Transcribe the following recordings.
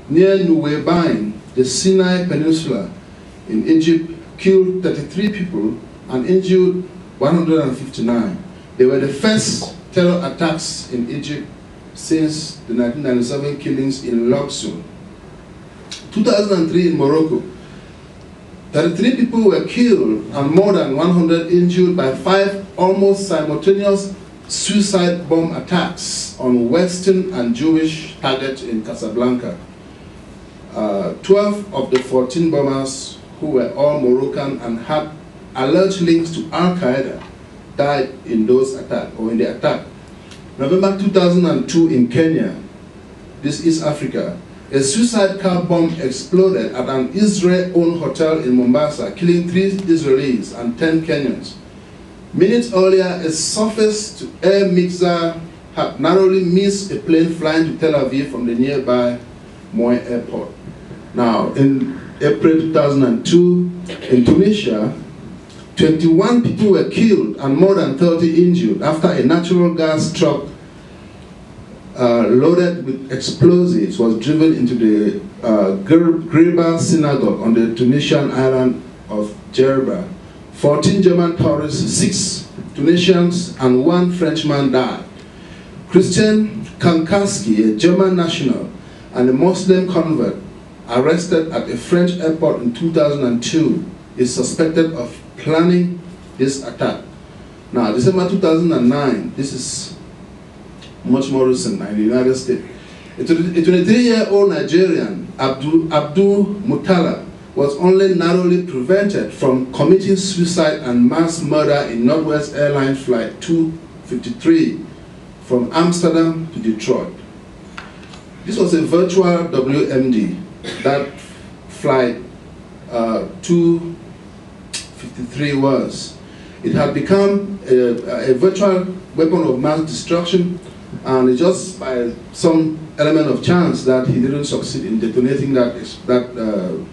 near Nuweiban, the Sinai Peninsula in Egypt, killed 33 people and injured 159. They were the first terror attacks in Egypt since the 1997 killings in Luxor. 2003 in Morocco, 33 people were killed and more than 100 injured by 5 almost simultaneous suicide bomb attacks on Western and Jewish targets in Casablanca. 12 of the 14 bombers, who were all Moroccan and had alleged links to Al-Qaeda, died in those attacks, or in the attack. November 2002 in Kenya, this is Africa, a suicide car bomb exploded at an Israel-owned hotel in Mombasa, killing 3 Israelis and 10 Kenyans. Minutes earlier, a surface-to-air mixer had narrowly missed a plane flying to Tel Aviv from the nearby Moi Airport. Now, in April 2002, in Tunisia, 21 people were killed and more than 30 injured after a natural gas truck loaded with explosives was driven into the Griba synagogue on the Tunisian island of Djerba. 14 German tourists, 6 Tunisians, and 1 Frenchman died. Christian Kankaski, a German national and a Muslim convert, arrested at a French airport in 2002, is suspected of planning this attack. Now, December 2009, this is much more recent in the United States. A 23-year-old Nigerian, Abdul Mutala, was only narrowly prevented from committing suicide and mass murder in Northwest Airlines Flight 253 from Amsterdam to Detroit. This was a virtual WMD, that flight 253 was. It had become a virtual weapon of mass destruction, and it's just by some element of chance that he didn't succeed in detonating that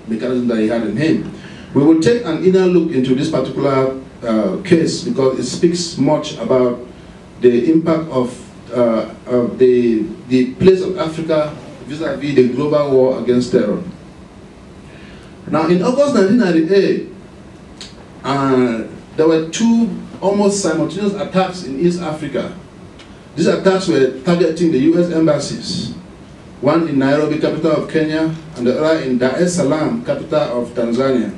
mechanism that he had in him. We will take an inner look into this particular case because it speaks much about the impact of the place of Africa vis-a-vis the global war against terror. Now, in August 1998, there were 2 almost simultaneous attacks in East Africa. These attacks were targeting the US embassies, one in Nairobi, capital of Kenya, and the other in Dar es Salaam, capital of Tanzania.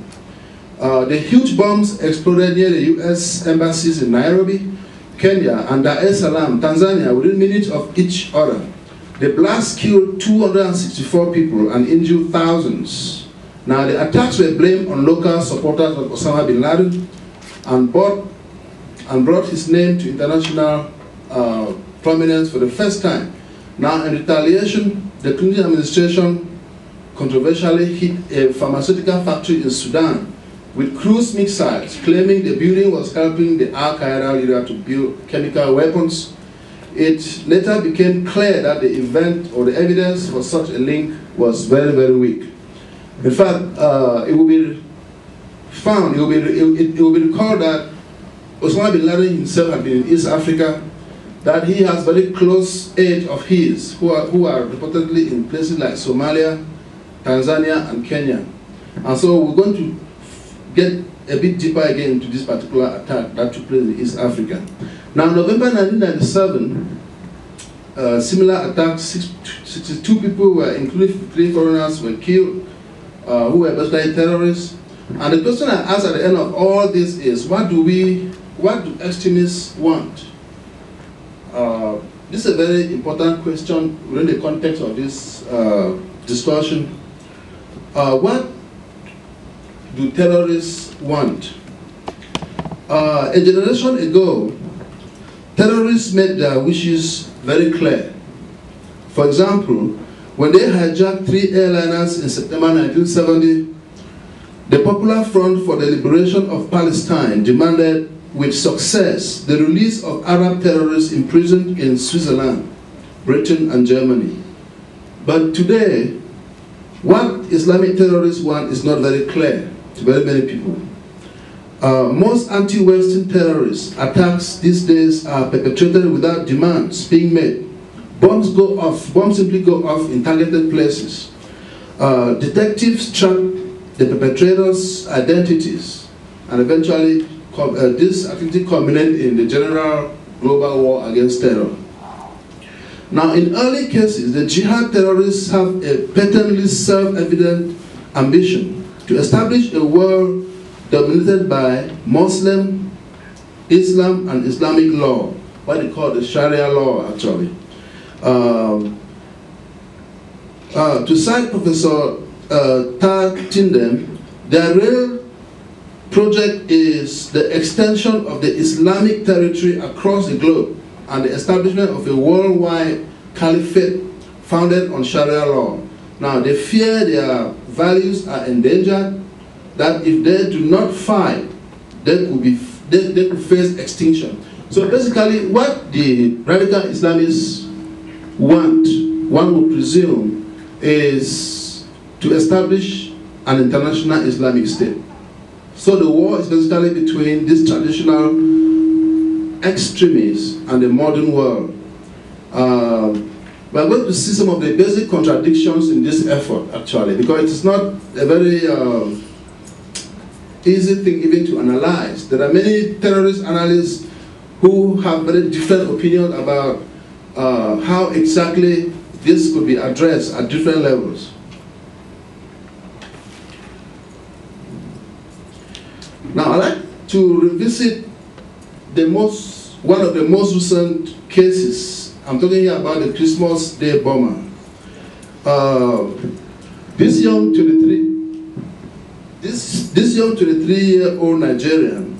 The huge bombs exploded near the US embassies in Nairobi, Kenya, and Dar es Salaam, Tanzania, within minutes of each other. The blast killed 264 people and injured thousands. Now, the attacks were blamed on local supporters of Osama bin Laden and brought his name to international prominence for the first time. Now, in retaliation, the Clinton administration controversially hit a pharmaceutical factory in Sudan with cruise missiles, claiming the building was helping the Al-Qaeda leader to build chemical weapons. It later became clear that the event or the evidence for such a link was very, very weak. In fact, it will be recalled that Osama bin Laden himself had been in East Africa, that he has very close aides of his who are reportedly in places like Somalia, Tanzania, and Kenya. And so we're going to get a bit deeper again into this particular attack that took place in East Africa. Now, November 1997, similar attacks, 62 people were, including 3 foreigners, were killed, who were basically terrorists. And the question I ask at the end of all this is, what do extremists want? This is a very important question within the context of this discussion. What do terrorists want? A generation ago, terrorists made their wishes very clear. For example, when they hijacked 3 airliners in September 1970, the Popular Front for the Liberation of Palestine demanded with success the release of Arab terrorists imprisoned in Switzerland, Britain, and Germany. But today, what Islamic terrorists want is not very clear to very many people. Most anti-Western terrorist attacks these days are perpetrated without demands being made. Bombs simply go off in targeted places. Detectives track the perpetrators' identities, and eventually this activity culminated in the general global war against terror. Now, in early cases, the jihad terrorists have a patently self-evident ambition to establish a world dominated by Muslim, Islam, and Islamic law, what they call the Sharia law, actually. To cite Professor Tindem, their real project is the extension of the Islamic territory across the globe and the establishment of a worldwide caliphate founded on Sharia law. Now, they fear their values are endangered, that if they do not fight, they could face extinction. So basically, what the radical Islamists want, one would presume, is to establish an international Islamic state. So the war is basically between these traditional extremists and the modern world. We're going to see some of the basic contradictions in this effort, actually, because it is not a very easy thing even to analyze. There are many terrorist analysts who have very different opinions about how exactly this could be addressed at different levels. Now, I'd like to revisit one of the most recent cases. I'm talking here about the Christmas Day bomber. This young 23-year-old Nigerian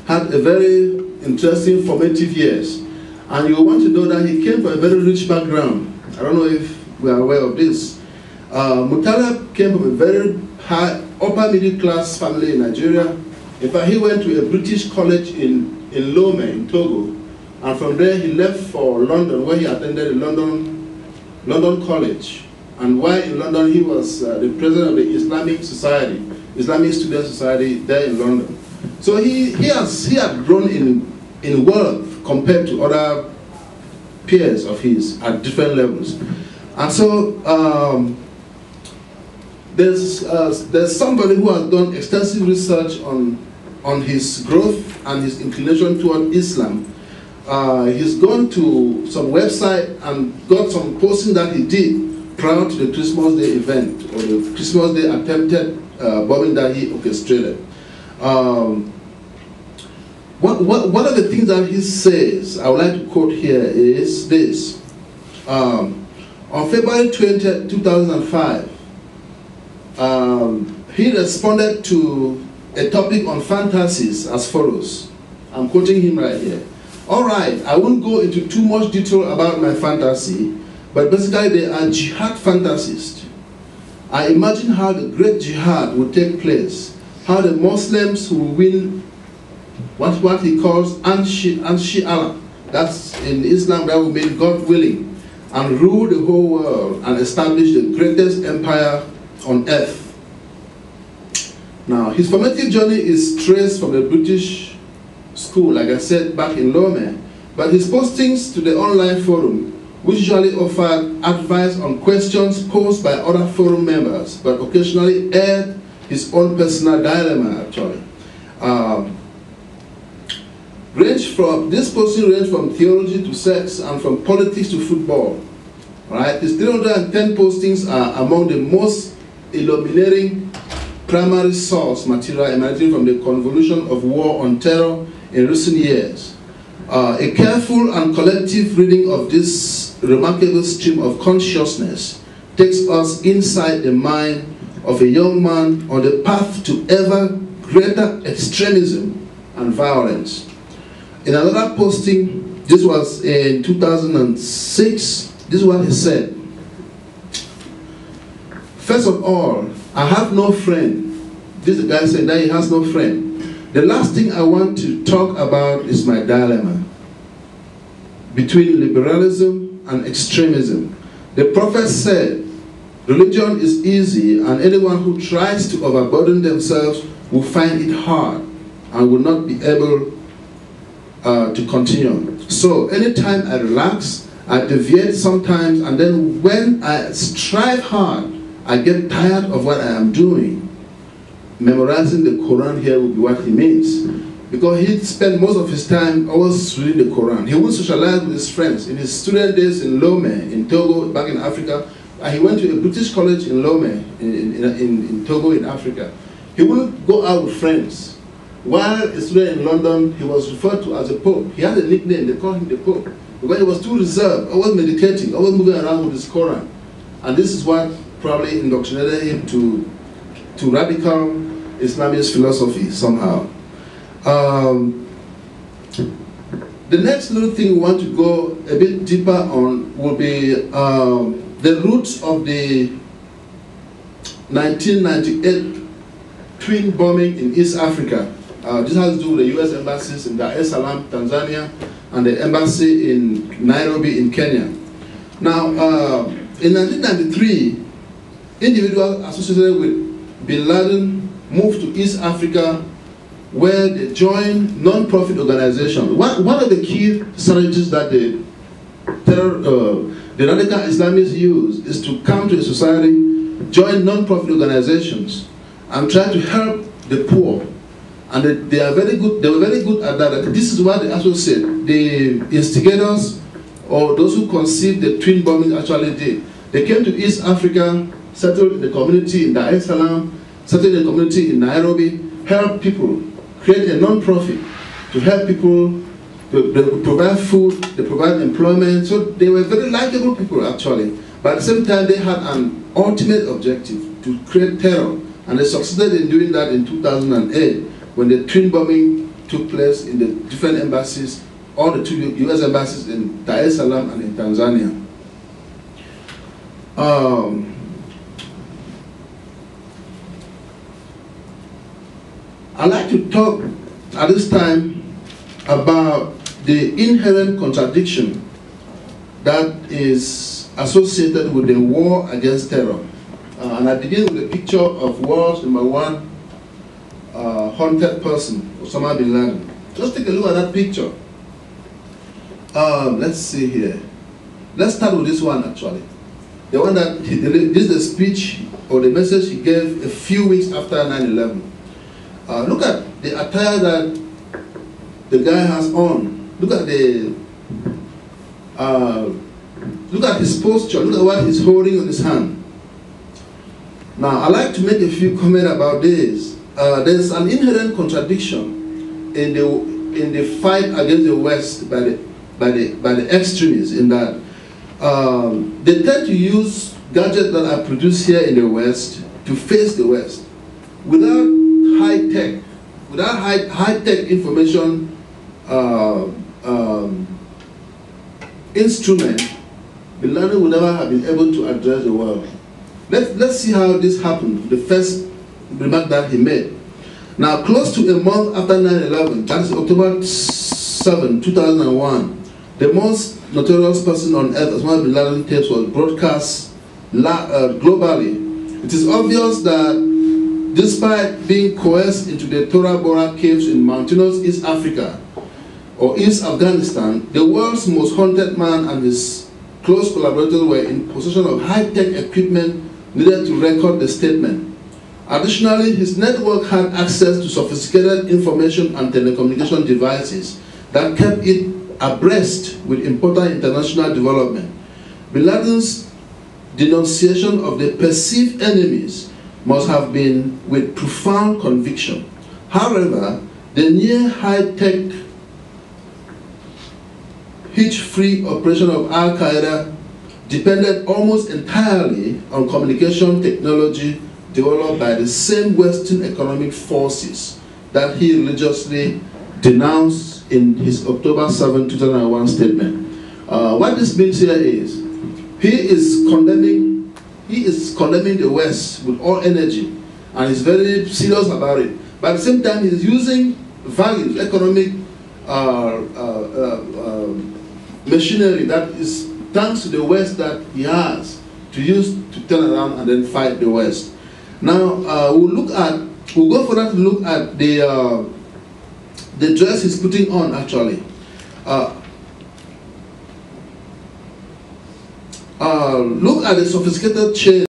had a very interesting formative years. And you want to know that he came from a very rich background. I don't know if we are aware of this. Mutala came from a very high, upper middle class family in Nigeria. In fact, he went to a British college in Lome, in Togo. And from there, he left for London, where he attended the London College. And while in London, he was the president of the Islamic Society, Islamic Student Society there in London. So he had grown in wealth compared to other peers of his at different levels. And so there's somebody who has done extensive research on his growth and his inclination toward Islam. He's gone to some website and got some posting that he did prior to the Christmas Day event, or the Christmas Day attempted bombing that he orchestrated. One of the things that he says, I would like to quote here, is this. On February 20, 2005, he responded to a topic on fantasies as follows. I'm quoting him right here. All right, I won't go into too much detail about my fantasy, but basically they are jihad fantasists. I imagine how the great jihad will take place, how the Muslims will win what he calls Anshi Allah. That's in Islam, that will mean God willing, and rule the whole world and establish the greatest empire on earth. Now, his formative journey is traced from the British school, like I said, back in Lome, but his postings to the online forum, which usually offered advice on questions posed by other forum members, but occasionally aired his own personal dilemma, actually. This posting ranged from theology to sex and from politics to football. Right? His 310 postings are among the most illuminating primary source material emanating from the convolution of war on terror in recent years. A careful and collective reading of this remarkable stream of consciousness takes us inside the mind of a young man on the path to ever greater extremism and violence. In another posting, this was in 2006, this is what he said. First of all, I have no friend. This is the guy saying that he has no friend. The last thing I want to talk about is my dilemma between liberalism and extremism. The prophet said, religion is easy, and anyone who tries to overburden themselves will find it hard and will not be able to continue. So anytime I relax, I deviate sometimes, and then when I strive hard I get tired of what I am doing, memorizing the Quran here would be what he means. Because he spent most of his time always reading the Quran. He would socialize with his friends. In his student days in Lome, in Togo, back in Africa, he went to a British college in Lome, in Togo, in Africa. He wouldn't go out with friends. While a student in London, he was referred to as a Pope. He had a nickname, they called him the Pope, because he was too reserved, always meditating, always moving around with his Quran. And this is what probably indoctrinated him to radical Islamist philosophy somehow. The next little thing we want to go a bit deeper on will be the roots of the 1998 twin bombing in East Africa. This has to do with the US embassies in Dar es Salaam, Tanzania, and the embassy in Nairobi in Kenya. Now, in 1993, individuals associated with Bin Laden moved to East Africa, where they joined non-profit organizations. One of the key strategies that the radical Islamists use is to come to a society, join non-profit organizations, and try to help the poor. And they are very good. They were very good at that. This is what they actually said. The instigators, or those who conceived the twin bombing, actually did. They came to East Africa, settled in the community in Dar es Salaam, settled in the community in Nairobi, help people, create a non-profit to help people. They provide food, they provide employment. So they were very likable people, actually. But at the same time, they had an ultimate objective to create terror. And they succeeded in doing that in 2008, when the twin bombing took place in the different embassies, all the two US embassies in Dar es Salaam and in Tanzania. I'd like to talk at this time about the inherent contradiction that is associated with the war against terror. And I begin with a picture of world's #1 haunted person, Osama bin Laden. Just take a look at that picture. Let's see here. Let's start with this one, actually. The one that this is the speech or the message he gave a few weeks after 9/11. Look at the attire that the guy has on. Look at his posture. Look at what he's holding on his hand. Now, I'd like to make a few comments about this. There's an inherent contradiction in the fight against the West by the extremists, in that they tend to use gadgets that are produced here in the West to face the West without high-tech information instrument. Bin Laden would never have been able to address the world. Let's see how this happened. The first remark that he made. Now, close to a month after 9/11, that is October 7, 2001, the most notorious person on earth, Osama bin Laden tapes, was broadcast globally. It is obvious that despite being coerced into the Tora Bora caves in mountainous East Africa or East Afghanistan, the world's most haunted man and his close collaborators were in possession of high-tech equipment needed to record the statement. Additionally, his network had access to sophisticated information and telecommunication devices that kept it abreast with important international development. Bin Laden's denunciation of the perceived enemies must have been with profound conviction. However, the near high-tech, hitch-free operation of Al-Qaeda depended almost entirely on communication technology developed by the same Western economic forces that he religiously denounced in his October 7, 2001 statement. What this means here is he is condemning the West with all energy, and he's very serious about it. But at the same time, he's using values, economic machinery that is thanks to the West that he has to use to turn around and then fight the West. Now we'll go further to look at the dress he's putting on. Actually, look at the sophisticated chain